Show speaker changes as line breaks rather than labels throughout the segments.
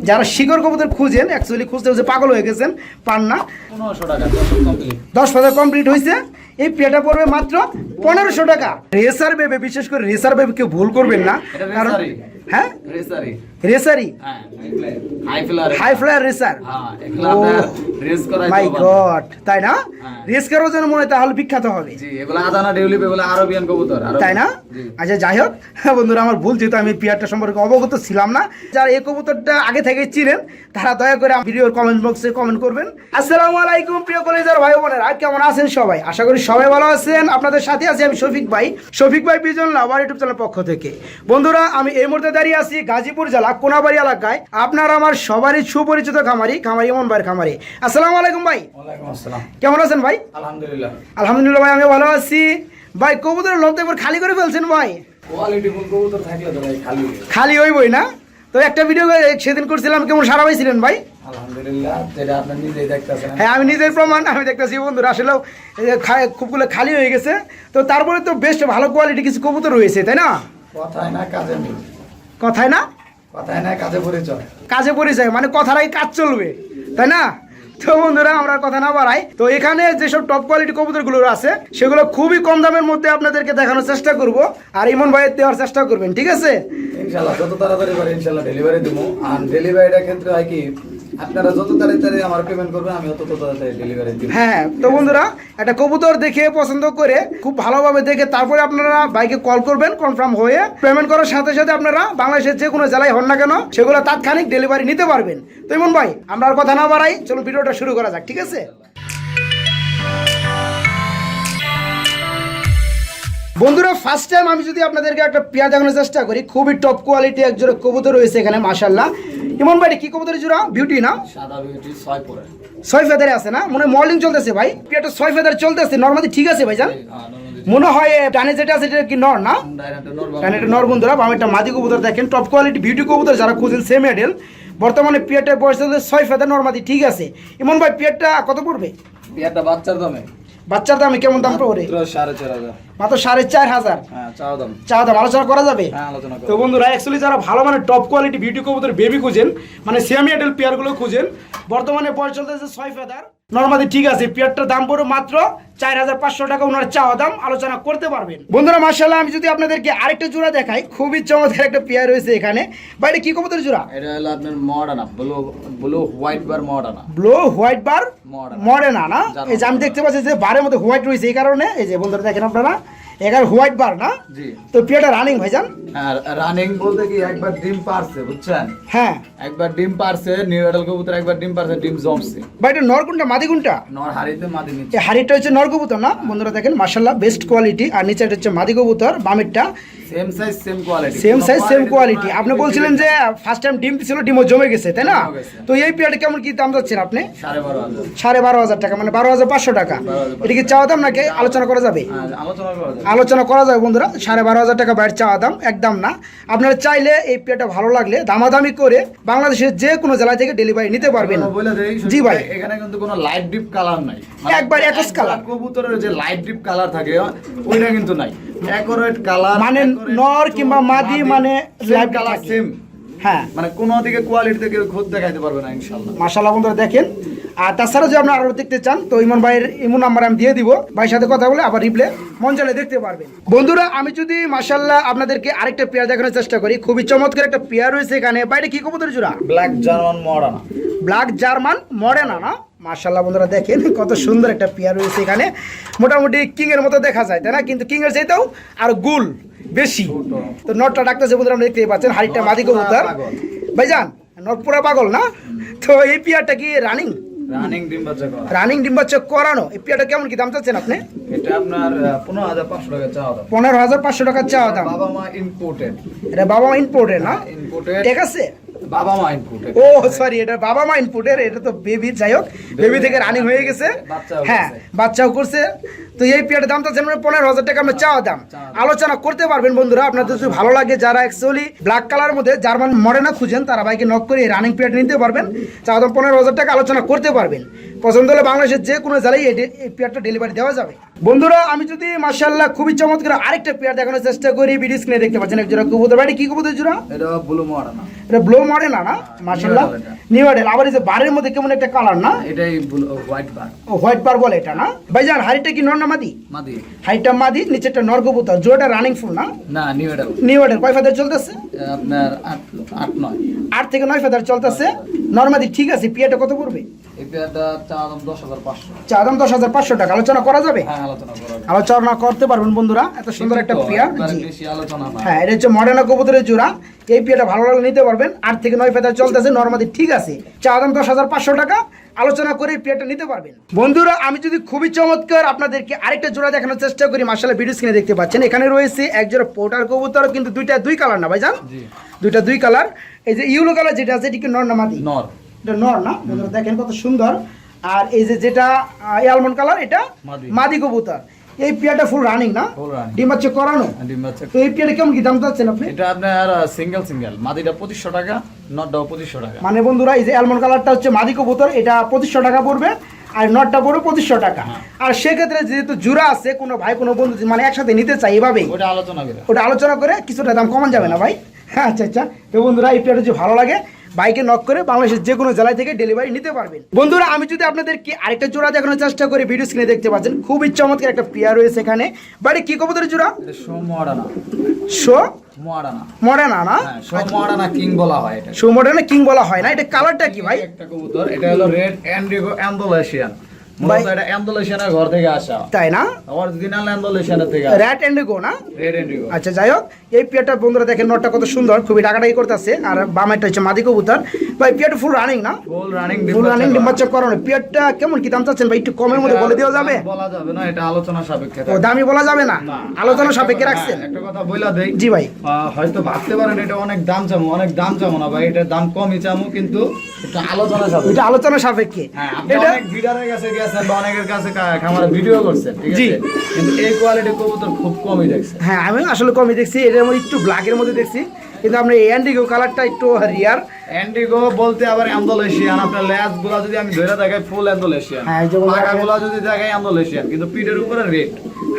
যারা শিকড় কবুতর খুঁজেন, অ্যাকচুয়ালি খুঁজতে খুঁজতে পাগল হয়ে গেছেন, পান না।
1500 টাকা
10 হাজার কমপ্লিট হয়েছে। এই পেয়ারটা পড়বে মাত্র 1500 টাকা। রেসার বেবে, বিশেষ করে রেসার বেবে কেউ ভুল করবেন না, কারণ হ্যাঁ রেসারি হাই ফ্লায়ার রেসার। মাই গড, তাই না? রেস করার জন্য মনে হয় তাহলে বিখ্যাত হবে, তাই না? আচ্ছা যাই হোক বন্ধুরা, আমার ভুল, যেহেতু আমি পেয়ারটা সম্পর্কে অবগত ছিলাম না। যারা এই কবুতরটা আগে থেকে চিনেন তারা দয়া করে ভিডিওর কমেন্ট বক্সে কমেন্ট করবেন। আসসালামু আলাইকুম প্রিয় কলেজার ভাই বোনেরা, কেমন আছেন সবাই? আশা করি সবাই ভালো আছেন। আপনাদের সাথে আছি আমি শফিক ভাই পিজন লাভার ইউটিউব চ্যানেল পক্ষ থেকে। বন্ধুরা, আমি এই মুহূর্তে দাঁড়িয়ে আছি গাজীপুর জেলা কোনাবাড়ি এলাকায়। আপনার আমার সবারই সুপরিচিত খামারি ইমন ভাইয়ের খামারি। আসসালামু আলাইকুম ভাই। কেমন আছেন ভাই? আলহামদুলিল্লাহ ভাই, আমি ভালো আছি। ভাই কবুতরের লোক তো একবার খালি করে ফেলছেন ভাই। খালি হইবই না তো। একটা ভিডিও সেদিন করছিলাম, কেমন সারা পাইছিলেন ভাই? হ্যাঁ, আমি নিজের প্রমাণ আমি দেখতেছি বন্ধুরা, আসলেও খুবগুলো খালি হয়ে গেছে। তো তারপরে তো বেশ ভালো কোয়ালিটি কিছু কবুতর রয়েছে, তাই না? কথায় না কাজে পরিচয়, মানে কথার আগে কাজ চলবে, তাই না? তো বন্ধুরা, আমরা কথা না বাড়াই, তো এখানে যেসব টপ কোয়ালিটি কবুতরগুলো আছে সেগুলো খুবই কম দামের মধ্যে আপনাদেরকে দেখানোর চেষ্টা করব, আর ইমন ভাইয়ের দেওয়ার চেষ্টা করবেন, ঠিক আছে?
ইনশাআল্লাহ যত তাড়াতাড়ি পারে ইনশাআল্লাহ ডেলিভারি দেবো। আর ডেলিভারিটার ক্ষেত্রে হয় কি, আপনারা যত তাড়াতাড়ি আমার পেমেন্ট করবেন আমি তত তাড়াতাড়ি ডেলিভারি দিব।
হ্যাঁ, তো বন্ধুরা, একটা কবুতর দেখে পছন্দ করে খুব ভালোভাবে দেখে তারপরে আপনারা বাইকে কল করবেন, কনফার্ম হয়ে পেমেন্ট করার সাথে সাথে আপনারা বাংলাদেশের যে কোনো জেলায় হন না কেন সেগুলো তাৎক্ষণিক ডেলিভারি নিতে পারবেন। তো ইমন ভাই, আমরা আর কথা না বাড়াই, চলুন ভিডিওটা শুরু করা যাক, ঠিক আছে? বন্ধুরা, ফার্স্ট টাইম আমি যদি আপনাদেরকে একটা পেয়ার দেখানোর চেষ্টা করি, খুবই টপ কোয়ালিটি এক জোড়া কবুতর রয়েছে এখানে মাশাআল্লাহ। ইমন ভাই, কি কবুতরের জোড়া? বিউটি না?
সাদা বিউটি 6 পরে
6 ফেদারে আছে না? মনে হয় মর্নিং চলতেছে ভাই, পেয়ারটা 6 ফেদারে চলতেছে। নরমালি ঠিক আছে ভাইজান? মনে হয় ডানে যেটা আছে সেটা কি নর না? ডানে এটা নর বন্ধুরা, বামেরটা মাদি কবুতর। দেখেন টপ কোয়ালিটি বিউটি কবুতর যারা খুঁজেন সেম মডেল। বর্তমানে পেয়ারটার বয়স হচ্ছে 6 ফেদার, নরমালি ঠিক আছে। ইমন ভাই, পেয়ারটা কত পড়বে?
পেয়ারটা
বাচ্চার দামে কেমন দাম পড়বে? মাত্র 4500। চা দাম আলোচনা করা যাবে। তো বন্ধুরা, অ্যাকচুয়ালি যারা ভালো মানে টপ কোয়ালিটি বিউটি কবুতর বেবি খুঁজেন, মানে সেমি অ্যাডাল্ট পেয়ারগুলো খুঁজেন, বর্তমানে বয়স চলতেছে 6 ফেদার, নরমালি ঠিক আছে। পেয়ারটার দাম পড়বে মাত্র 4500 টাকা। ওনার চাওয়া দাম আলোচনা করতে পারবেন। বন্ধুরা মাশাআল্লাহ, আমি যদি আপনাদেরকে আরেকটা জোড়া দেখাই, খুবই চমৎকার একটা পেয়ার রয়েছে এখানে। বাইরে কি কবুতর জোড়া?
এটা হলো আপনার মডার্না, ব্লু হোয়াইট বার মডার্না।
ব্লু হোয়াইট বার মডার্না না? এই যে আমি দেখতে পাচ্ছি যে বারের মধ্যে হোয়াইট রয়েছে, এই কারণে এই যে বন্ধুরা দেখেন আপনারা, এখানে হোয়াইট বার না?
জি।
তো পেয়ারটা রানিং ভাইজান?
হ্যাঁ, রানিং বলতে কি একবার ডিম পারছে, বুঝছেন?
হ্যাঁ,
একবার ডিম পারছে, নিউ এডাল কবুতর একবার ডিম পারছে, ডিম জমছে।
ভাই এটা নর কোনটা মাদি কোনটা?
নর হাড়িতে, মাদি নিচে।
এই হাড়িটা হচ্ছে নর কবুতর না? বন্ধুরা দেখেন মাশাআল্লাহ বেস্ট কোয়ালিটি। আর নিচেটা হচ্ছে মাদি কবুতর, বামেরটা
same size same quality.
Same size same quality. আপনি বলছিলেন যে ফার্স্ট টাইম ডিম ছিল, ডিমও জমে গেছে, তাই না? তো এই পেয়ারটা কেমন কি দাম যাচ্ছেন আপনি? 12,500 টাকা, মানে 12,500 টাকা। এটা কি চাওয়া দাম নাকি আলোচনা করা যাবে? আলোচনা করা যাবে বন্ধুরা। 12,500 টাকা বাইরের চাওয়া দাম, একদম না। আপনারা চাইলে এই পেয়ারটা ভালো লাগলে দামাদামি করে বাংলাদেশের যে কোনো জেলা থেকে ডেলিভারি নিতে পারবেন। জি ভাই,
এখানে কিন্তু কোনো লাইট ডিপ কালার নাই,
একবার একস কালার।
কবুতরের যে লাইট ডিপ কালার থাকে ওইটা কিন্তু নাই, অ্যাকুরেট কালার,
মানে নর কিংবা মাদি মানে
লাইট কালার সেম।
হ্যাঁ,
মানে কোনো দিকে কোয়ালিটি থেকে খোদ দেখাইতে পারবে না ইনশাআল্লাহ।
মাশাআল্লাহ বন্ধুরা দেখেন। আর তাছাড়া যদি আপনারা আরো দেখতে চান তো ইমন ভাইয়ের ইমো নাম্বার আমি দিয়ে দিব, ভাইয়ের সাথে কথা বলে আবার রিপ্লে মন চাইলে দেখতে পারবেন। বন্ধুরা, আমি যদি মাশাআল্লাহ আপনাদেরকে আরেকটা পেয়ার দেখানোর চেষ্টা করি, খুবই চমৎকার একটা পেয়ার রয়েছে এখানে। বাইরে কি কবুতর জোড়া?
Black German Moderna.
Black German Moderna না? মাশাআল্লাহ বন্ধুরা দেখেন কত সুন্দর একটা পেয়ার রয়েছে এখানে। মোটামুটি কিং এর মতো দেখা যায়, তাই না? কিন্তু কিং এর চাইতেও আর গুল বেশি। তো নটটা ডাকতেছে বন্ধুরা, আমরা দেখতেই পাচ্ছেন। হাড়িটা মাদি কবুতর ভাইজান, নট পুরা পাগল না? তো এই পেয়ারটা কি রানিং? রানিং ডিম বাচ্চা করানো। এই পেয়ারটা কেমন কি দাম চাচ্ছেন আপনি?
এটা আপনার 15,500 টাকা চাওয়া দাম।
15,500 টাকা চাওয়া দাম।
বাবা মা ইম্পোর্টেড।
এটা বাবা মা ইম্পোর্টেড না?
ইম্পোর্টেড
ঠিক আছে,
বাবা মা ইনপুটের।
ও সরি, এটা বাবা মা ইনপুটের, এটা তো বেবি। যাই হোক, বেবি থেকে রানিং হয়ে গেছে। হ্যাঁ, বাচ্চাও করছে। তো এই পেয়ারের দামটা যেন 15,000 টাকা আমরা চাওয়া দাম। আলোচনা করতে পারবেন বন্ধুরা, আপনাদের যদি ভালো লাগে। যারা অ্যাকচুয়ালি ব্ল্যাক কালার মধ্যে জার্মান মডার্না খুঁজেন তারা বাইকে নক করে এই রানিং পেয়ারটা নিতে পারবেন। চাওয়া দাম 15,000 টাকা, আলোচনা করতে পারবেন। পছন্দ হলে বাংলাদেশের যে কোনো জেলায় এই পেয়ারটা ডেলিভারি দেওয়া যাবে। বন্ধুরা আমি যদি মাশাআল্লাহ খুবই চমৎকার আরেকটা পেয়ার দেখানোর চেষ্টা করি, ভিডিও স্ক্রিনে দেখতে পাচ্ছেন এক জোড়া কবুতর। ভাই কি কবুতর জোড়া?
এটা ব্লু মডার্ন।
এটা ব্লু মডেল না মাশাআল্লাহ, নিউ মডেল। আবার এই যে বারের মধ্যে কেমন একটা কালার না,
এটাই হোয়াইট বার।
ও হোয়াইট বার বলে এটা না ভাইজান। হাইটটা কি নর না মাদি?
মাদি।
হাইটটা মাদি, নিচেরটা নর কবুতর। জোড়াটা রানিং ফুল না?
না, নিউ মডেল।
New model. কয় ফেদার চলতেছে?
আপনার 8 9।
8 থেকে 9 ফেদার চলতেছে। নরমাদি ঠিক আছে। পিয়াটা কত পড়বে?
এই পেয়ারটা চাওয়া দাম 10,500।
চা দাম 10,500 টাকা। আলোচনা করা যাবে?
হ্যাঁ, আলোচনা করা যাবে।
আলোচনা করতে পারবেন বন্ধুরা। এত সুন্দর একটা পেয়ার। জি
বেশি আলোচনা না।
হ্যাঁ, এটা হচ্ছে মডার্না কবুতরের জোড়া। এই পেয়ারটা ভালো লাগলে নিতে পারবেন। 8 থেকে 9 ফেদার চলতেছে। নরমাদি ঠিক আছে। চা দাম 10,500 টাকা। আলোচনা করে এই পেয়ারটা নিতে পারবেন। বন্ধুরা আমি যদি খুবই চমৎকার আপনাদেরকে আরেকটা জোড়া দেখানোর চেষ্টা করি, মাশাআল্লাহ ভিডিও স্ক্রিনে দেখতে পাচ্ছেন এখানে রয়েছে এক জোড়া পোটার কবুতর, কিন্তু দুই কালার না ভাইজান?
জি,
দুই কালার। এই যে ইয়েলো কালার যেটা আছে এটা কি নর না মাদি?
নর।
এটা নর না বন্ধুরা, দেখেন কত সুন্দর। আর এই যে যেটা অ্যালমন্ড কালার এটা মাদি কবুতর। এই পেয়ারটা ফুল রানিং না?
Full running.
ডিম বাচ্চা করানো।
ডিম বাচ্চা।
তো এই পেয়ারটা কেমন কি দাম চাচ্ছেন আপনি?
এটা আপনার সিঙ্গেল মাদিটা 2500 টাকা, নটটাও 2500 টাকা।
মানে বন্ধুরা এই যে অ্যালমন্ড কালারটা হচ্ছে মাদি কবুতর, এটা 2500 টাকা পড়বে। আর নটটা পড়বে 2500 টাকা। আর সেক্ষেত্রে যেহেতু জোড়া আছে, কোনো ভাই কোনো বন্ধু মানে একসাথে নিতে চাই এভাবেই, ওটা আলোচনা করে কিছুটা দাম কমান যাবে না ভাই? আচ্ছা আচ্ছা। তো বন্ধুরা এই পেয়ারটা যদি ভালো লাগে বাইকে নক করে বাংলাদেশের যে কোনো জেলায় থেকে ডেলিভারি নিতে পারবেন। বন্ধুরা আমি যদি আপনাদেরকে আরেকটা জোড়া দেখানোর চেষ্টা করি, ভিডিও স্ক্রিনে দেখতে পাচ্ছেন খুবই চমৎকার একটা পেয়ার রয়েছে এখানে। বাড়ি কি কবুতরের জোড়া?
Show Moderna.
Show
Moderna.
Moderna না?
হ্যাঁ, শো মডার্না কিং বলা হয় এটা।
শো মডার্না কিং বলা হয় না? এটা কালারটা কি ভাই?
একটা কবুতর, এটা হলো রেড এন্ডিগো অ্যান্ডোলেশিয়ান। মূলত এটা অ্যান্ডোলেশিয়ানের ঘর থেকে আসা।
তাই না?
অরিজিনাল অ্যান্ডোলেশিয়ানের থেকে।
রেড এন্ডিগো না?
Red indigo.
আচ্ছা যাই হোক, এই পেয়ারটা বন্ধুরা দেখেন নটটা কত সুন্দর, খুবই ডাকাডাকি করতেছে। আর বামেরটা হচ্ছে মাদি কবুতর। ভাই পেয়ারটা ফুল রানিং না?
Full running.
ফুল রানিং ডিম বাচ্চা করানো। পেয়ারটা কেমন কি দাম চাচ্ছেন ভাই? একটু কমের মধ্যে বলে দেওয়া যাবে?
বলা যাবে না, এটা আলোচনা সাপেক্ষে।
ও দামি বলা যাবে না? আলোচনা সাপেক্ষে রাখছেন?
একটা কথা বইলা দেই।
জি ভাই।
হয়তো ভাবতে পারেন এটা অনেক দাম চামো না ভাই, এটা দাম কমই চামো, কিন্তু এটা আলোচনা সাপেক্ষে।
এটা আলোচনা সাপেক্ষে।
হ্যাঁ, আপনি অনেক বিডারের কাছে গেছেন বা অনেকের কাছে খামারে ভিডিও করছেন, ঠিক আছে? কিন্তু এই কোয়ালিটি কবুতর খুব কমই দেখছেন।
হ্যাঁ আমি আসলে কমই দেখছি। এটার মধ্যে একটু ব্ল্যাকের মধ্যে দেখছি, কিন্তু আপনার এই অ্যান্ডিগো কালারটা একটু রিয়ার।
এন্ডিগো বলতে আবার অ্যান্ডোলেশিয়ান। আপনার লেজ গুলা যদি আমি ধরে দেখাই ফুল অ্যান্ডোলেশিয়ান।
হ্যাঁ, এই যে
পাখা গুলা যদি দেখাই অ্যান্ডোলেশিয়ান, কিন্তু পিঠের উপরে রেড।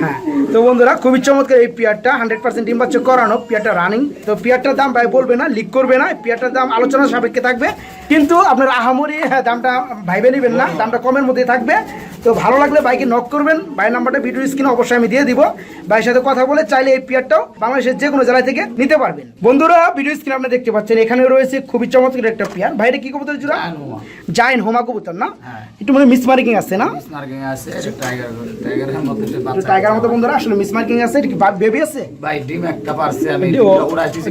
হ্যাঁ তো বন্ধুরা খুবই চমৎকার এই পেয়ারটা, 100% ডিম বাচ্চা করানো, পেয়ারটা রানিং। তো পেয়ারটার দাম ভাই বলবে না, লিক করবে না। পেয়ারটার দাম আলোচনা সাপেক্ষে থাকবে, কিন্তু আপনার আহামরি দামটা ভাইবে নেবেন না, দামটা কমের মধ্যে থাকবে। তো ভালো লাগলে বাইকে নক করবেন। বাই নাম্বারটা ভিডিও স্ক্রিনে অবশ্যই আমি দিয়ে দিব। ভাইয়ের সাথে কথা বলে চাইলে এই পেয়ারটাও বাংলাদেশের যে কোনো জেলা থেকে নিতে পারবেন। বন্ধুরা ভিডিও স্ক্রিনে আপনি দেখতে পাচ্ছেন এখানে রয়েছে খুবই চমৎকার একটা পেয়ার। ভাইটা কি কবুতর জোড়া? জায়েন্ট হোমা কবুতর না? একটু মানে মিস মার্কিং আছে না?
মার্কিং আছে, টাইগারের মতো
টাইগার মতো বন্ধুরা আসলে মিস মার্কিং আছে। এটা কি বেবি আছে?
ভাই ডিম একটা পারছে, আমি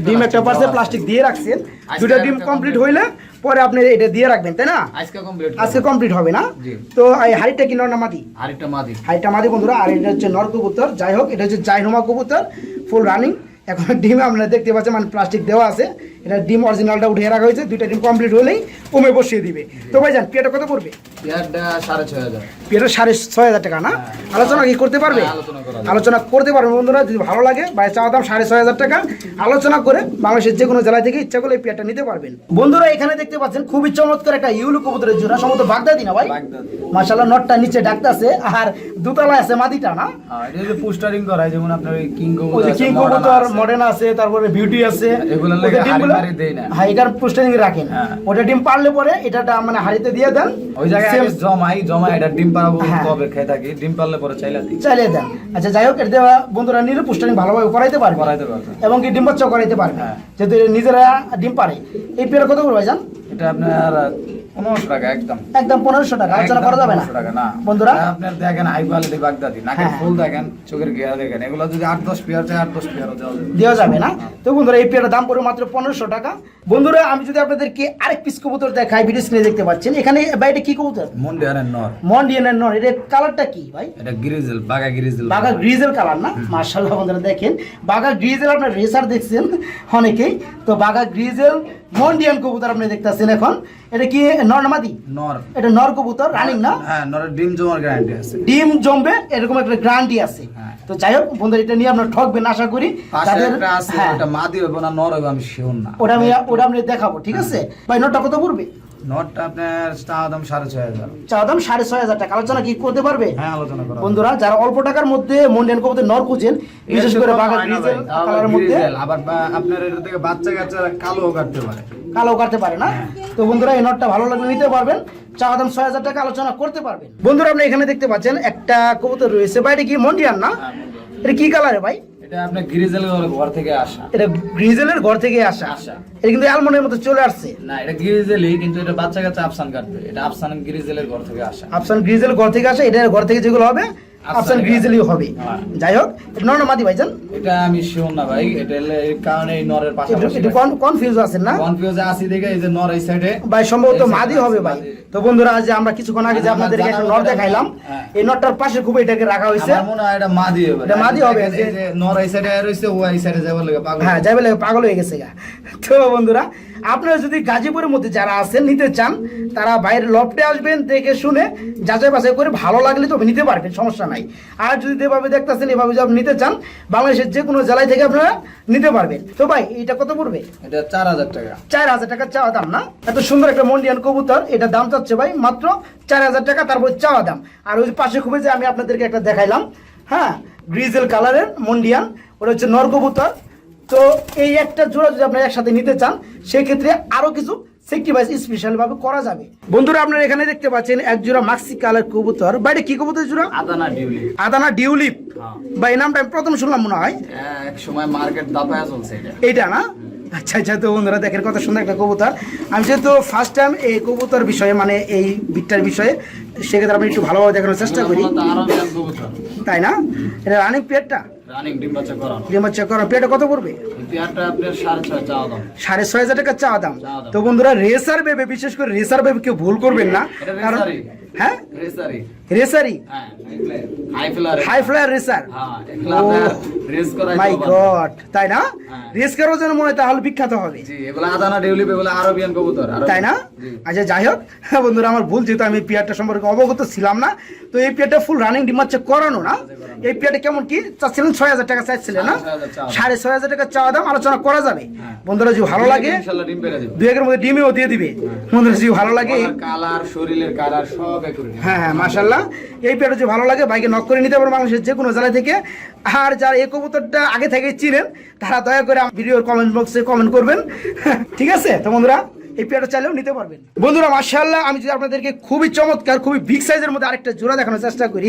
ডিম একটা পারছে, প্লাস্টিক দিয়ে রাখছেন। দুটো ডিম কমপ্লিট হইলে পরে আপনি এটা দিয়ে রাখবেন, তাই না? আজকে কমপ্লিট হবে না? তো এই হাড়িটা কি নর না মাদি? হাড়িটা মাদি বন্ধুরা। আর এটা হচ্ছে নর কবুতর। যাই হোক, এটা হচ্ছে জায়েন্ট হোমা কবুতর, ফুল রানিং। এখন ডিম আপনারা দেখতে পাচ্ছেন, মানে প্লাস্টিক দেওয়া আছে। এটা ডিম অরিজিনালটা উঠিয়ে রাখা হয়েছে। দুইটা ডিম কমপ্লিট হলেই ওমে বসিয়ে দিবে। তো ভাইজান পেয়ারটা কত পড়বে?
পেয়ারটা 6,500।
পেয়ারটা 6,500 টাকা না? আলোচনা কি করতে পারবে? আলোচনা করতে পারবে বন্ধুরা, যদি ভালো লাগে। ভাই চাওয়া দাম 6,500 টাকা। আলোচনা করে বাংলাদেশের যে কোনো জেলা থেকে ইচ্ছা করলে এই পেয়ারটা নিতে পারবেন। বন্ধুরা এখানে দেখতে পাচ্ছেন খুবই চমৎকার একটা ইউলু কবুতরের জোড়া, সম্ভবত বাগদাদি না ভাই? মাশাআল্লাহ, নটটা নিচে ডাকতেছে আর দুতলায় আছে মাদিটা না?
এটা যে পোস্টারিং করা হয়, যেমন আপনার কিং
কবুতর মডার্ন আছে, তারপরে বিউটি আছে।
এগুলো লাগে হাড়ি দেই না।
হ্যাঁ, এটার পোস্টারিং রাখেন। ওটা ডিম পারলে পরে এটা মানে হাড়িতে দিয়ে দেন।
ওই জায়গায় জমাই এটা ডিম পারবো তবে খেয়ে থাকি। ডিম পারলে পরে চাইলে
দেন। আচ্ছা যাই হোক, এটা দেওয়া বন্ধুরা নিলে পোস্টারিং ভালোভাবে করাইতে পারবে এবং কি ডিম বাচ্চাও করাইতে পারবে, যেহেতু নিজেরা ডিম পারে। এই পেয়ার কত করে ভাইজান?
এটা আপনার 1500 টাকা। একদম
1500 টাকা। আলোচনা করা যাবে না বন্ধুরা?
আপনার দেখেন হাই কোয়ালিটি বাগদাদি, নাকের ফুল দেখেন, চোখের গিয়া দেখেন। এগুলো যদি 8-10 পেয়ার চাই 8-10 পেয়ারও দেওয়া যাবে না? তো বন্ধুরা এই পেয়ারের দাম পড়বে মাত্র 1500 টাকা। বন্ধুরা আমি যদি আপনাদেরকে আরেক পিস কবুতর দেখাই, ভিডিও স্ক্রিনে দেখতে পাচ্ছেন এখানে। ভাই এটা কি কবুতর? মন্ডিয়ানের নর। এটা কালারটা কি ভাই? এটা গ্রিজেল, বাগা
গ্রিজেল কালার না? মাশাআল্লাহ বন্ধুরা দেখেন, বাগা গ্রিজেল। আপনার রেসার দেখছেন অনেকেই, তো বাগা গ্রিজেল মন্ডিয়ান কবুতর আপনি দেখতেছেন। এখন এটা কি নর না মাদি?
নর।
এটা নর কবুতর, রানিং না?
হ্যাঁ, নরের ডিম জমার গ্যারান্টি আছে।
ডিম জমবে এরকম একটা গ্যারান্টি আছে। তো যাই হোক বন্ধুরা, এটা নিয়ে আপনারা ঠকবেন আশা করি।
তাদের এটা মাদি হবে না নর হবে আমি শিওর না।
ওটা আমি দেখাবো, ঠিক আছে ভাই? নরটা কত পড়বে?
নটটা আপনার চাওয়া দাম 6,500।
চাওয়া দাম 6,500 টাকা। আলোচনা কি করতে পারবে?
হ্যাঁ, আলোচনা করা।
বন্ধুরা যারা অল্প টাকার মধ্যে মন্ডিয়ান কবুতর নর খুঁজেন, বিশেষ করে বাঘা গ্রিজেল কালারের মধ্যে,
আবার আপনার এটা থেকে বাচ্চা কাচ্চারা কালো কাটতে পারে,
কালো কাটতে পারে না, তো বন্ধুরা এই নটটা ভালো লাগলে নিতে পারবেন। চাওয়া দাম 6,000 টাকা, আলোচনা করতে পারবেন। বন্ধুরা আপনি এখানে দেখতে পাচ্ছেন একটা কবুতর রয়েছে ভাই, এটা কি মন্ডিয়ান না? এটা কি কালারে ভাই?
এটা আপনার গ্রিজেলের ঘর থেকে আসা।
এটা গ্রিজেলের ঘর থেকে আসা। এটা কিন্তু অ্যালমন্ডের মতো চলে আসছে
না, এটা গ্রিজেলই, কিন্তু এটা বাচ্চা কাচ্চা আফসান কাটবে। এটা আফসান গ্রিজেলের ঘর থেকে আসা।
আফসান গ্রিজেল ঘর থেকে আসা, এটা ঘর থেকে যেগুলো হবে আফসান গ্রিজেলই হবে। যাই হোক, এটা নর না মাদি ভাইজান?
এটা আমি শিওর না ভাই, এটা এই কারণে এই নরের পাশাপাশি
একটু কনফিউজ আছেন না?
কনফিউজ আছি দেখে এই যে নর এই সাইডে
ভাই সম্ভবত মাদি হবে ভাই। তো বন্ধুরা আজ আমরা কিছুক্ষণ আগে যে আপনাদেরকে একটা নর দেখাইলাম, এই নরটার পাশে খুব এটাকে রাখা হয়েছে।
আমার মনে হয় এটা মাদি হবে।
এটা মাদি হবে।
এই যে নর এই সাইডে রইছে, ও এই সাইডে যাবার লাগে পাগল।
হ্যাঁ, যাবে লাগে পাগল হয়ে গেছে গা। তো বন্ধুরা আপনারা যদি গাজীপুরের মধ্যে যারা আছেন নিতে চান, তারা বাইরের লফটে আসবেন, দেখে শুনে যাচাই বাছাই করে ভালো লাগলে তবে নিতে পারবেন, সমস্যা নাই। আর যদি যেভাবে দেখতেছেন এভাবে যদি নিতে চান, বাংলাদেশের যে কোনো জেলায় থেকে আপনারা নিতে পারবেন। তো ভাই এটা কত পড়বে?
এটা 4,000 টাকা।
4,000 টাকা চাওয়া দাম না? এত সুন্দর একটা মন্ডিয়ান কবুতর, এটা দাম চাচ্ছে ভাই মাত্র 4,000 টাকা, তারপর চাওয়া দাম। আর ওই পাশে খুবই যে আমি আপনাদেরকে একটা দেখাইলাম, হ্যাঁ, গ্রিজেল কালারের মন্ডিয়ান, ওটা হচ্ছে নর কবুতর। তো এই একটা জোড়া যদি আপনারা একসাথে নিতে চান, সেক্ষেত্রে আরো কিছু সেক্রিফাইস স্পেশাল ভাবে করা যাবে। বন্ধুরা আপনারা এখানে দেখতে পাচ্ছেন এক জোড়া মাক্সি কালার কবুতর। বাইরে কি কবুতর জোড়া?
আদানা ডিউলি।
আদানা ডিউলিপ। ভাই এই নামটা আমি প্রথম শুনলাম মনে হয়।
এক সময় মার্কেট দাপায়া চলছে এটা।
এইটা না? আচ্ছা আচ্ছা। তো বন্ধুরা দেখেন কত সুন্দর একটা কবুতর। আমি যেহেতু ফার্স্ট টাইম এই কবুতর বিষয়ে, মানে এই বিটটার বিষয়ে, সেক্ষেত্রে আমি একটু ভালোভাবে দেখানোর চেষ্টা করি, তাই না? এটা রানিং পেয়ারটা,
রানিং ডিম বাচ্চা করানো।
ডিম বাচ্চা করানো পেয়ারটা কত পড়বে?
পেয়ারটা আপনার 6,500 চাওয়া দাম।
6,500 টাকা চাওয়া দাম। তো বন্ধুরা রেসার বেবে, বিশেষ করে রেসার বেবে কেউ ভুল করবেন না, কারণ হ্যাঁ
রেসারি,
রেসারি,
হ্যাঁ, হাই
ফ্লায়ার রেসার।
হ্যাঁ, এগুলা আপনার রেস করাই।
মাই গড, তাই না? রেস করার জন্য মনে হয় তাহলে বিখ্যাত হবে।
জি, এগুলা আদানা ডিউলিপ, এগুলা আরবিয়ান কবুতর,
তাই না? আচ্ছা যাই হোক বন্ধুরা, আমার ভুল, যেহেতু আমি পেয়ারটা সম্পর্কে অবগত ছিলাম না। তো এই পেয়ারটা ফুল রানিং ডিম বাচ্চা করানো না? এই পেয়ারটা কেমন কি চাচ্ছিলেন? 6,000 টাকা চাইছিলেন না? 6,500 টাকা চাওয়া দাম, আলোচনা করা যাবে। বন্ধুরা যদি ভালো লাগে
ইনশাআল্লাহ ডিম পেরে দিবে,
2 এর মধ্যে ডিমও দিয়ে দিবে। বন্ধুরা যদি ভালো লাগে,
কালার, শরীরের কালার সব একই।
হ্যাঁ হ্যাঁ, মাশাআল্লাহ, এই পেয়ারটা যদি ভালো লাগে বাইকে নক করে নিতে পারবেন বাংলাদেশের যে কোনো জেলা থেকে। আর যারা এই কবুতরটা আগে থেকে চিনেন, তারা দয়া করে ভিডিওর কমেন্ট বক্সে কমেন্ট করবেন, ঠিক আছে? তো বন্ধুরা এই পেয়ারটা চাইলেও নিতে পারবেন। বন্ধুরা মাশাআল্লাহ, আমি যদি আপনাদেরকে খুবই চমৎকার, খুবই বিগ সাইজের মধ্যে আরেকটা জোড়া দেখানোর চেষ্টা করি।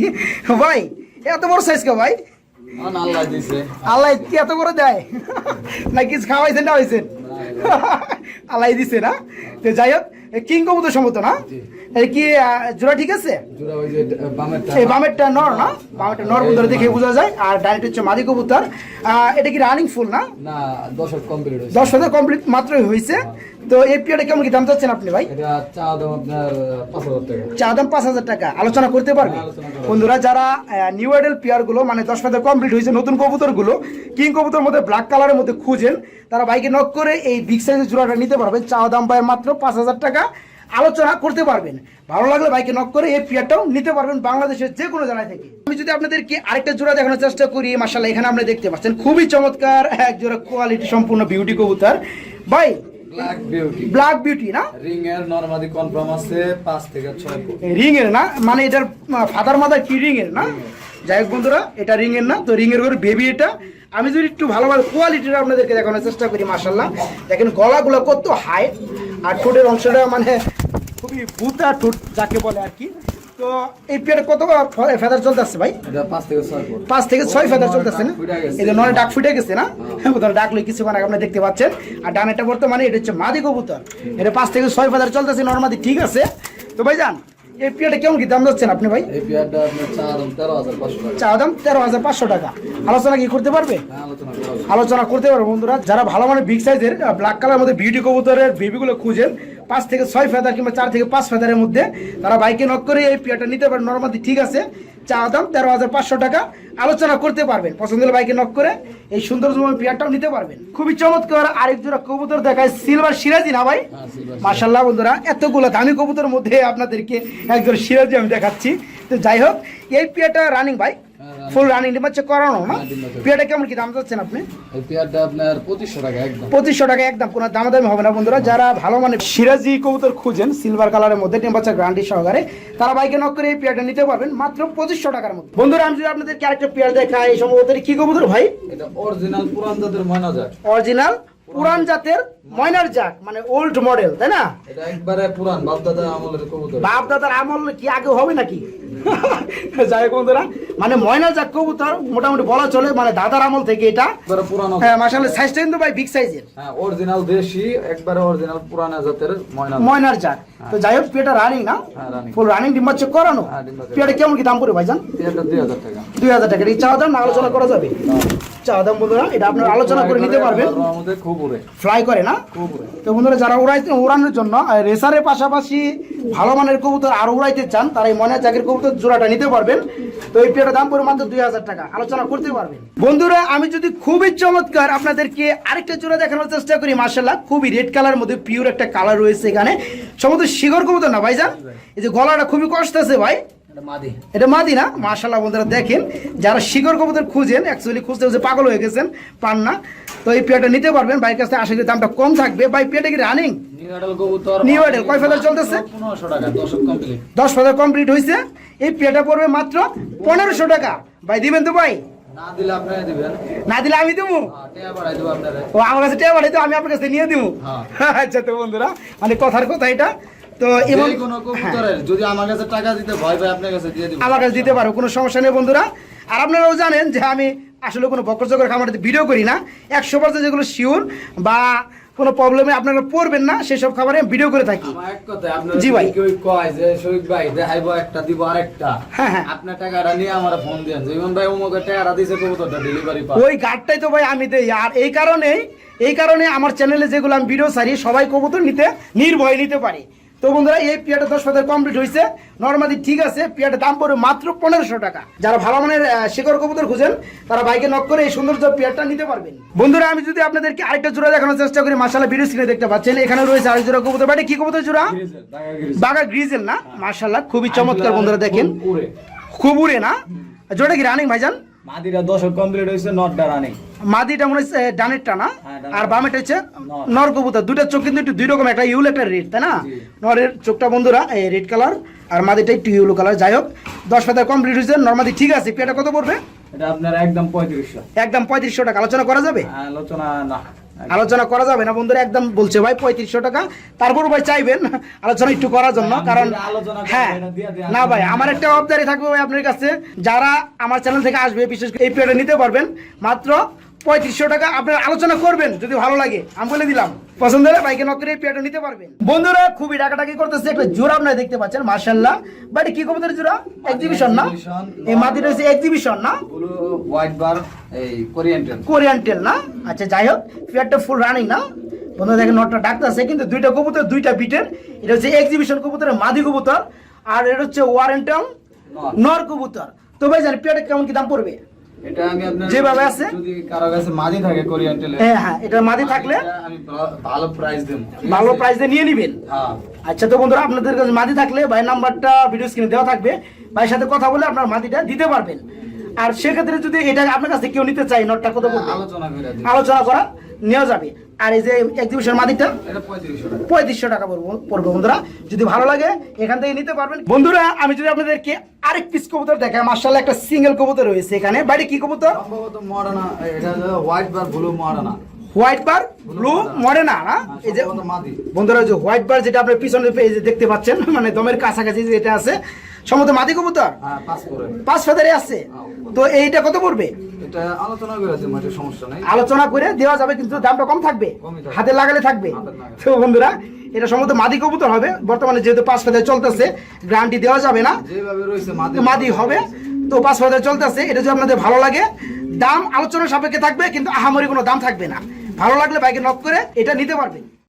ভাই এত বড় সাইজ কে ভাই?
আল্লাহ দিয়েছে।
আল্লাহ কি এত বড় দেয়? না কিছু খাওয়াইছেন না হয়েছেন? আল্লাহ দিছে না? তো যাই হোক, কিং কবুতর সম্ভবত না? এই কি জোড়া ঠিক আছে?
জোড়া ওই যে বামেরটা,
এই বামেরটা নর না? বামেরটা নর বন্ধুরা দেখে বোঝা যায়। আর ডাইরেক্ট হচ্ছে মাদি কবুতর। এটা কি রানিং ফুল না?
না, 10 কমপ্লিট হইছে।
10 কমপ্লিট মাত্রই হয়েছে। তো এই পিরিয়ডে কেমন কি দাম চাচ্ছেন আপনি ভাই?
এটা চা দাম আপনার 5,000 টাকা।
চা দাম 5,000 টাকা, আলোচনা করতে পারবে। বন্ধুরা যারা নিউ আইডেল পেয়ার গুলো, মানে 10 ফেদার কমপ্লিট হয়েছে নতুন কবুতর গুলো, কিং কবুতর মধ্যে ব্ল্যাক কালারের মধ্যে খুঁজেন, তারা বাইকে নক করে এই বিগ সাইজের জোড়াটা নিতে পারবেন। চা দাম পায় মাত্র 5,000 টাকা, আলোচনা করতে পারবেন। ভালো লাগলে বাইকে নক করে এই পেয়ারটাও নিতে পারবেন বাংলাদেশের যে কোনো জেলা থেকে। আমি যদি আপনাদেরকে আরেকটা জোড়া দেখানোর চেষ্টা করি, মাশাআল্লাহ এখানে আপনি দেখতে পাচ্ছেন খুবই চমৎকার এক জোড়া কোয়ালিটি সম্পূর্ণ বিউটি কবুতর। ভাই ব্ল্যাক বিউটি না?
রিং এর নরমালি কনফার্ম আছে 5 থেকে 6 ফুট।
রিং এর না? মানে এটার ফাদার মাদার কি রিং এর না? যাই হোক বন্ধুরা, এটা রিং এর না, তো রিং এর করে বেবি এটা। আমি যদি একটু ভালোভাবে কোয়ালিটিটা আপনাদেরকে দেখানোর চেষ্টা করি, মাশাআল্লাহ দেখেন গলাগুলো কত হাই, আর ঠোঁটের অংশটা মানে খুবই বুতা ঠোঁট যাকে বলে আর কি। তো এই পেয়ারে কত ফেদার চলতেছে ভাই?
এটা 5 থেকে 6 ফুট।
5 থেকে 6 ফেদার চলতেছে না? এই যে নয় ডাক ফুটে গেছে না? বন্ধুরা ডাকলে কিছুক্ষণ আগে আপনারা দেখতে পাচ্ছেন। আর ডানেরটা বর্তমানে এটা হচ্ছে মাদি কবুতর, এটা 5 থেকে 6 ফেদার চলতেছে নরমাদি, ঠিক আছে? তো ভাই জান এই পেয়ারটা কেমন কি দাম যাচ্ছেন আপনি ভাই?
এই পেয়ারটা আপনার চা দাম 13,500 টাকা।
চা দাম 13,500 টাকা, আলোচনা কি করতে পারবে?
হ্যাঁ, আলোচনা করা যাবে।
আলোচনা করতে পারবে। বন্ধুরা যারা ভালো মানে বিগ সাইজের ব্ল্যাক কালার মধ্যে বিউটি কবুতরের বেবিগুলো খুঁজেন 5 থেকে 6 ফেদার কিংবা 4 থেকে 5 ফেদারের মধ্যে, তারা বাইকে নক করে এই পেয়ারটা নিতে পারেন নরমালি, ঠিক আছে? চা দাম 13,500 টাকা, আলোচনা করতে পারবেন। পছন্দ হলে বাইকে নক করে এই সুন্দর পেয়ারটাও নিতে পারবেন। খুবই চমৎকার আরেক জোড়া কবুতর দেখায়, সিলভার সিরাজি না ভাই? মাশাআল্লাহ বন্ধুরা, এতগুলো দামি কবুতরের মধ্যে আপনাদেরকে এক জোড়া সিরাজি আমি দেখাচ্ছি। তো যাই হোক, এই পেয়ারটা রানিং ভাই? ফুল রানিং ডিম বাচ্চা করানো না? পেয়ারটা কেমন কি দাম চাচ্ছেন আপনি?
এই পেয়ারটা আপনার 2500 টাকা একদম।
2500 টাকা একদম, কোনো দামাদামি হবে না বন্ধুরা। যারা ভালো মানে সিরাজি কবুতর খুঁজেন সিলভার কালারের মধ্যে ডিম বাচ্চা গ্যারান্টি সহকারে, তারা বাইকে নক করে এই পেয়ারটা নিতে পারবেন মাত্র 2500 টাকার মধ্যে। বন্ধুরা আমি যদি আপনাদেরকে আরেকটা পেয়ার দেখাই, এই সম্ভবত কি কবুতর ভাই?
এটা অরিজিনাল পুরান জাতের ময়না জাত।
অরিজিনাল পুরান জাতের ময়নার জাত, মানে ওল্ড মডেল, তাই না?
এটা একবারে পুরান বাপ দাদা আমলের কবুতর।
বাপ দাদার আমল কি আগে হবে নাকি? যাই হোক বন্ধুরা, মানে ময়নার জাত কবুতর মোটামুটি বলা চলে, মানে দাদার আমল থেকে এটা
একবারে পুরানো।
হ্যাঁ মাশাআল্লাহ, সাইজটা কিন্তু ভাই বিগ সাইজের।
হ্যাঁ অরিজিনাল দেশি একবারে অরিজিনাল পুরানা জাতের
ময়নার জাত। তো যাই হোক পেটা রানিং না?
হ্যাঁ রানিং।
ফুল রানিং ডিম বাচ্চা করানো।
হ্যাঁ ডিম বাচ্চা।
পেটা কেমন কি দাম পড়বে ভাইজান?
এটা 2000 টাকা।
2000 টাকা। এই চাওয়া দাম না আলোচনা করা যাবে? চাওয়া দাম বন্ধুরা এটা আপনারা আলোচনা করে নিতে পারবেন।
আমাদের খুব উড়ে,
ফ্লাই করে না?
খুব উড়ে।
তো বন্ধুরা যারা উড়ানোর জন্য রেসারের পাশাপাশি ভালো মানের কবুতর আরো উড়াইতে চান, তারা এই ময়না জাতের কবুতর জোড়াটা নিতে পারবেন। তো এই পেয়ারটার দাম পড়বে মাত্র 2000 টাকা, আলোচনা করতে পারবেন। বন্ধুরা আমি যদি খুবই চমৎকার আপনাদেরকে আরেকটা জোড়া দেখানোর চেষ্টা করি, মাশাআল্লাহ খুবই রেড কালার মধ্যে পিওর একটা কালার রয়েছে এখানে, সম্ভবত শিগর কবুতর না ভাইজান? এই যে গলাটা খুবই কষ্ট আছে ভাই, এটা মাদি না? মাশাআল্লাহ বন্ধুরা দেখেন, যারা শিগর কবুতর খুঁজেন, অ্যাকচুয়ালি খুঁজতে খুঁজতে পাগল হয়ে গেছেন, পান না, তো এই পেয়ারটা নিতে পারবেন। ভাইয়ের কাছে আশা করি দামটা কম থাকবে। ভাই পেয়ারটা কি রানিং? New adult. কয় ফেদার চলতেছে?
1500 টাকা, 10 কমপ্লিট।
10 ফেদার কমপ্লিট হয়েছে। এই পেয়ারটা পড়বে মাত্র 1500 টাকা। ভাই দিবেন তো ভাই?
না দিলে আপনারা দিবেন।
না দিলে আমি দেবো?
টাকা বাড়াই দেব আপনারা।
ও আমার কাছে টাকা বাড়াই তো আমি আপনার কাছে নিয়ে দেবো? আচ্ছা তো বন্ধুরা মানে কথার কথা এটা। তো এমন
কোন কবুতরের যদি আমার কাছে টাকা দিতে ভয় ভাই আপনার কাছে দিয়ে দিব,
আমার কাছে দিতে পারো, কোনো সমস্যা নেই বন্ধুরা। আর আপনারাও জানেন যে আমি আসলে কোনো বকরচকর খামারে ভিডিও করি না, 100% যেগুলো শিওর বা কোনো প্রবলেমে আপনারা পড়বেন না সেসব খাবারে ভিডিও করে থাকি।
আমার এক কথা, আপনারা
জি ভাই।
কেউ কয় যে শহীদ ভাই দেখাইবো একটা দিব আরেকটা,
হ্যাঁ হ্যাঁ
আপনার টাকাটা নিয়ে আমার ফোন দেন যে ইমন ভাই অমুকের টাকাটা দিছে কবুতরটা ডেলিভারি পায়।
ওই গার্ডটাই তো ভাই আমি দেই। আর এই কারণে আমার চ্যানেলে যেগুলো আমি ভিডিও ছাড়ি সবাই কবুতর নিতে নির্ভয় নিতে পারে। তো বন্ধুরা এই পেয়ারটা 10 ফেদার কমপ্লিট হয়েছে, নরমালি ঠিক আছে। পেয়ারটার দাম পড়বে মাত্র 1500 টাকা। যারা ভালো মানের শিকড় কবুতর খুঁজেন তারা বাইকে নক করে এই সৌন্দর্য পেয়ারটা নিতে পারবেন। বন্ধুরা আমি যদি আপনাদেরকে আরেকটা জোড়া দেখানোর চেষ্টা করি, মাশাআল্লাহ ভিডিও স্ক্রিনে দেখতে পাচ্ছেন এখানে রয়েছে আরেক জোড়া কবুতর। বাড়ি কি কবুতর জোড়া? বাগা গ্রিজেল না? মাশাআল্লাহ খুবই চমৎকার বন্ধুরা, দেখেন খুব উড়ে না? জোড়া কি রানিং ভাইজান?
মাদিরা 10 কমপ্লিট হইছে, নটটা রানিং।
মাদিটা মনে হচ্ছে ডানেরটা না, আর বামেটা হচ্ছে নর কবুতর। দুইটা চোখ কিন্তু একটু দুই রকম, একটা ইউল একটা রেড, তাই না? নরের চোখটা বন্ধুরা রেড কালার আর মাদিটা একটু ইউলো কালার। যাই হোক 10 ফেদার কমপ্লিট হয়েছে, নরমালি ঠিক আছে। পেয়ারটা কত পড়বে?
এটা আপনার একদম 3500।
একদম 3500 টাকা। আলোচনা করা যাবে?
আলোচনা না,
আলোচনা করা যাবে না বন্ধুরা, একদম বলছে ভাই 3500 টাকা। তারপর ভাই চাইবেন আলোচনা একটু করার জন্য, কারণ হ্যাঁ না ভাই আমার একটা অবদারি থাকবে ভাই আপনার কাছে, যারা আমার চ্যানেল থেকে আসবে বিশেষ করে এই পেয়ারটা নিতে পারবেন মাত্র 3500 টাকা। আপনারা আলোচনা করবেন যদি ভালো লাগে, আমি বলে দিলাম। পছন্দ হলে বাইকে নক করে এই পেয়ারটা নিতে পারবেন। বন্ধুরা খুবই ডাকাডাকি করতেছে, একটা জোড়া আপনারা দেখতে পাচ্ছেন মাশাআল্লাহ। বাট কি কবুতরের জোড়া? এক্সিবিশন না? এই মাদিটা হচ্ছে এক্সিবিশন না?
ব্লু হোয়াইট বার এই
কোরিয়ান টেল না? আচ্ছা যাই হোক পেয়ারটা ফুল রানিং না? বন্ধুরা দেখেন নটটা ডাকতেছে, কিন্তু দুইটা কবুতর দুইটা বিটের। এটা হচ্ছে এক্সিবিশন কবুতরের মাদি কবুতর, আর এটা হচ্ছে ওয়ারেন্টাম নর কবুতর। তো ভাই জানেন পেয়ারটা কেমন কি দাম পড়বে?
এটা আমি আপনার
যেভাবে আছে
যদি কারো কাছে মাদি থাকে কোরিয়ান টেলে,
হ্যাঁ এটা মাদি থাকলে
আমি ভালো প্রাইস দেব,
ভালো প্রাইস দিয়ে নিয়ে নেবেন।
হ্যাঁ
আচ্ছা তো বন্ধুরা আপনাদের কাছে মাদি থাকলে ভাই নাম্বারটা ভিডিও স্ক্রিনে দেওয়া থাকবে, ভাইয়ের সাথে কথা বলে আপনার মাদিটা দিতে পারবেন। আর সেক্ষেত্রে যদি এটা আপনার কাছে কেউ নিতে চাই, নটটা কত পড়বে? আলোচনা করা নেওয়া যাবে। আর এই যে এক্সিবিশন মাদিটা
এটা
3500 টাকা পড়বে বন্ধুরা, যদি ভালো লাগে এখান থেকে নিতে পারবেন। বন্ধুরা আমি যদি আপনাদেরকে আরেক পিস কবুতর দেখাই, মাশাআল্লাহ একটা সিঙ্গেল কবুতর রয়েছে এখানে। বাড়ি কি কবুতর?
সম্ভবত মডার্না, এটা হোয়াইট বার ব্লু মডার্না।
হোয়াইট বার ব্লু মডার্না না? এই যে বন্ধুরা যে হোয়াইট বার যেটা আপনার পিছনে দেখতে পাচ্ছেন, মানে দমের কাছাকাছি যেটা আছে, সম্ভবত মাদি কবুতর।
হ্যাঁ
5 ফেদারে আছে। তো এইটা কত পড়বে?
এটা আলোচনা করে আছে, মানে সমস্যা নাই,
আলোচনা করে দেওয়া যাবে, কিন্তু দামটা কম থাকবে, হাতে লাগালে থাকবে। তো বন্ধুরা এটা সম্ভবত মাদি কবুতর হবে, বর্তমানে যেহেতু 5 ফেদার চলতেছে গ্যারান্টি দেওয়া যাবে না,
যেভাবে রয়েছে
মাদি হবে। তো 5 ফেদার চলতেছে, এটা যদি আপনাদের ভালো লাগে দাম আলোচনার সাপেক্ষে থাকবে, কিন্তু আহামরি কোনো দাম থাকবে না। ভালো লাগলে বাইকে নক করে এটা নিতে পারবেন।